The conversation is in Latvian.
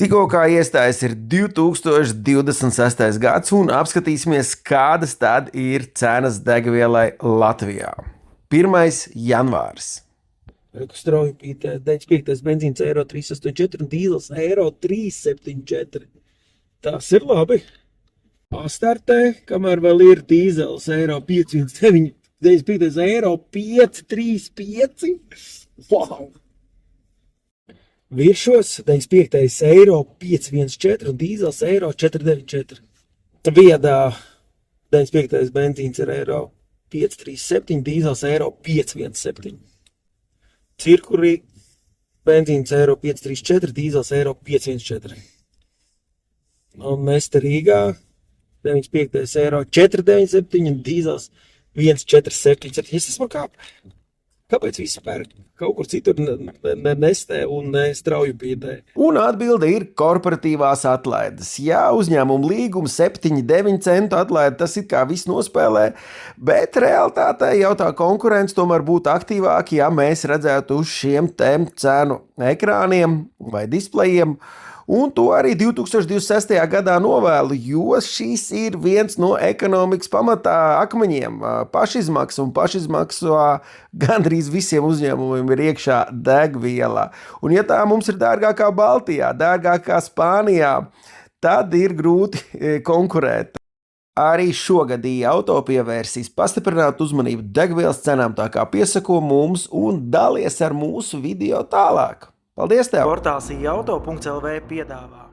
Tikko kā iestājas ir 2026. gads un apskatīsimies, kādas tad ir cenas degvielai Latvijā. 1. janvāris. Strauji pītē, 95. benzīns eiro 3,84 un dīzels eiro 3,74. Tas ir labi. Pastartē, kamēr vēl ir dīzels eiro 5,19, 95. eiro 5,35. Wow! Viršos 95. eiro 5,14 un dīzels eiro 4,94. Viedā 95. benzīns ir eiro 5,37, dīzels eiro 5,17. Cirkurī benzīns eiro 5,34, dīzels eiro 5,14. Un Neste Rīgā 95. eiro 4,97 un dīzels 1,477. Es esmu kāpēc visi pērk? Kaut kur citur Nestē un strauju pītē. Un atbilde ir korporatīvās atlaides. Jā, uzņēmuma līguma 7,9 centu atlaide, tas it kā viss nospēlē, bet realitātē jau tā konkurence tomēr būtu aktīvāka, ja mēs redzētu uz šiem tēm cenu ekrāniem vai displejiem. Un to arī 2026. gadā novēlu, jo šis ir viens no ekonomikas pamatā akmeņiem. Pašizmaksa un pašizmaksā gandrīz visiem uzņēmumiem ir iekšā degviela. Un ja tā mums ir dārgākā Baltijā, dārgākā Spānijā, tad ir grūti konkurēt. Arī šogad auto pievērsīs pastiprināt uzmanību degvielas cenām, tā kā piesako mums un dalies ar mūsu video tālāk. Paldies tev! Portāls iauto.lv piedāvā